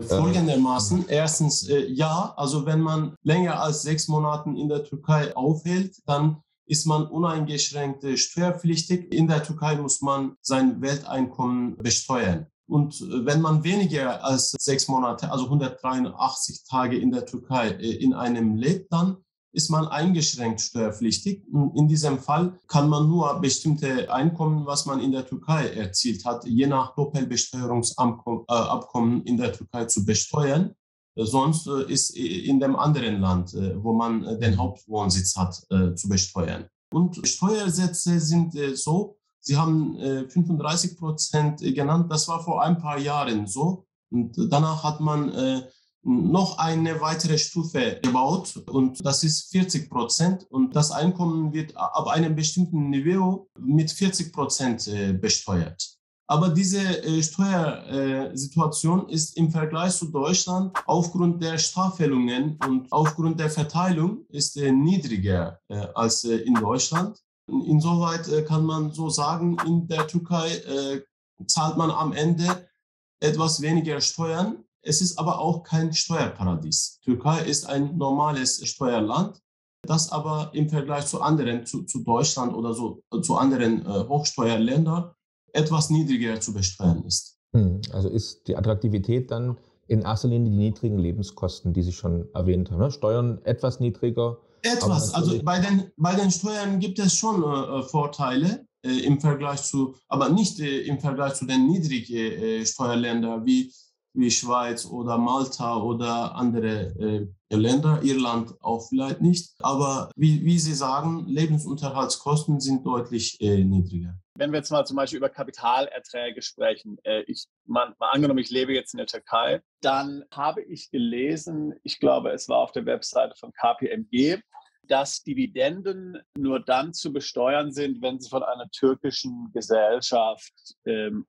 Folgendermaßen, erstens, ja, also wenn man länger als 6 Monaten in der Türkei aufhält, dann ist man uneingeschränkt steuerpflichtig. In der Türkei muss man sein Welteinkommen besteuern. Und wenn man weniger als 6 Monate, also 183 Tage in der Türkei in einem lebt, dann ist man eingeschränkt steuerpflichtig. In diesem Fall kann man nur bestimmte Einkommen, was man in der Türkei erzielt hat, je nach Doppelbesteuerungsabkommen in der Türkei zu besteuern. Sonst ist in dem anderen Land, wo man den Hauptwohnsitz hat, zu besteuern. Und Steuersätze sind so, Sie haben 35% genannt, das war vor ein paar Jahren so. Und danach hat man noch eine weitere Stufe gebaut und das ist 40% und das Einkommen wird ab einem bestimmten Niveau mit 40% besteuert. Aber diese Steuersituation ist im Vergleich zu Deutschland aufgrund der Staffelungen und aufgrund der Verteilung ist niedriger als in Deutschland. Insoweit kann man so sagen, in der Türkei zahlt man am Ende etwas weniger Steuern. Es ist aber auch kein Steuerparadies. Türkei ist ein normales Steuerland, das aber im Vergleich zu anderen, zu Deutschland oder so, zu anderen Hochsteuerländern etwas niedriger zu besteuern ist. Also ist die Attraktivität dann in erster Linie die niedrigen Lebenskosten, die Sie schon erwähnt haben, ne? Steuern etwas niedriger. Etwas, also bei den Steuern gibt es schon Vorteile im Vergleich zu, aber nicht im Vergleich zu den niedrigen Steuerländern wie Schweiz oder Malta oder andere Länder, Irland auch vielleicht nicht. Aber wie Sie sagen, Lebensunterhaltskosten sind deutlich niedriger. Wenn wir jetzt mal zum Beispiel über Kapitalerträge sprechen, mal angenommen, ich lebe jetzt in der Türkei, dann habe ich gelesen, ich glaube, es war auf der Webseite von KPMG, dass Dividenden nur dann zu besteuern sind, wenn sie von einer türkischen Gesellschaft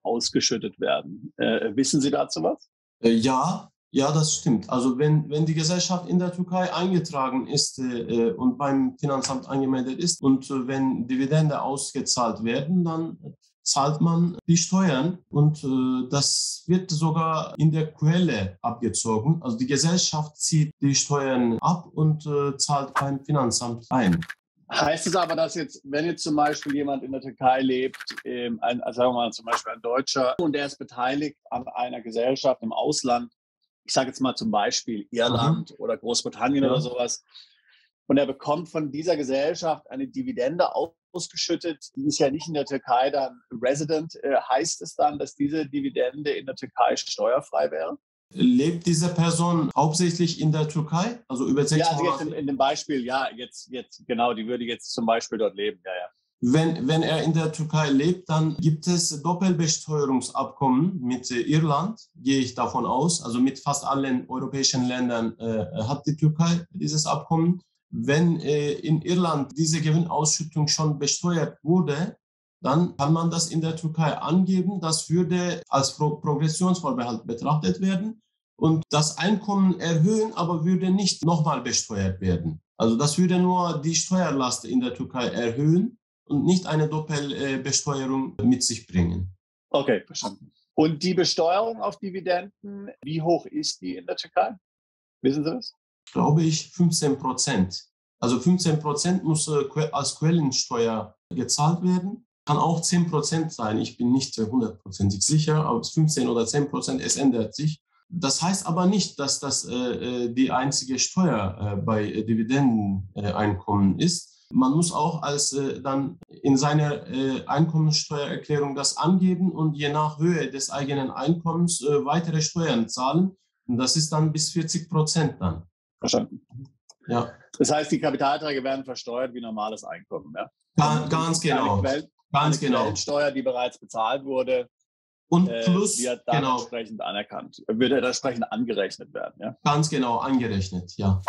ausgeschüttet werden. Wissen Sie dazu was? Ja, das stimmt. Also wenn die Gesellschaft in der Türkei eingetragen ist und beim Finanzamt angemeldet ist und wenn Dividende ausgezahlt werden, dann zahlt man die Steuern und das wird sogar in der Quelle abgezogen. Also die Gesellschaft zieht die Steuern ab und zahlt beim Finanzamt ein. Heißt es aber, dass jetzt, wenn jetzt zum Beispiel jemand in der Türkei lebt, sagen wir mal zum Beispiel ein Deutscher, und der ist beteiligt an einer Gesellschaft im Ausland, ich sage jetzt mal zum Beispiel Irland oder Großbritannien oder sowas, und er bekommt von dieser Gesellschaft eine Dividende ausgeschüttet, die ist ja nicht in der Türkei dann resident, heißt es dann, dass diese Dividende in der Türkei steuerfrei wäre? Lebt diese Person hauptsächlich in der Türkei? Also über 6 Monate? Ja, also jetzt in dem Beispiel, ja, jetzt genau, die würde jetzt zum Beispiel dort leben, ja. Wenn er in der Türkei lebt, dann gibt es Doppelbesteuerungsabkommen mit Irland, gehe ich davon aus. Also mit fast allen europäischen Ländern hat die Türkei dieses Abkommen. Wenn in Irland diese Gewinnausschüttung schon besteuert wurde, dann kann man das in der Türkei angeben. Das würde als Progressionsvorbehalt betrachtet werden und das Einkommen erhöhen, aber würde nicht nochmal besteuert werden. Also das würde nur die Steuerlast in der Türkei erhöhen und nicht eine Doppelbesteuerung mit sich bringen. Okay, verstanden. Und die Besteuerung auf Dividenden, wie hoch ist die in der Türkei? Wissen Sie das? Glaube ich 15%. Also 15% muss als Quellensteuer gezahlt werden. Kann auch 10% sein. Ich bin nicht 100% sicher, aber 15 oder 10%, es ändert sich. Das heißt aber nicht, dass das die einzige Steuer bei Dividendeneinkommen ist. Man muss auch dann in seiner Einkommenssteuererklärung das angeben und je nach Höhe des eigenen Einkommens weitere Steuern zahlen. Und das ist dann bis 40% dann. Verstanden. Ja. Das heißt, die Kapitalerträge werden versteuert wie normales Einkommen, ja? Ganz genau. Eine Quellensteuer, die bereits bezahlt wurde, und plus wird dann entsprechend anerkannt, wird entsprechend angerechnet werden, ja? Ganz genau angerechnet, ja.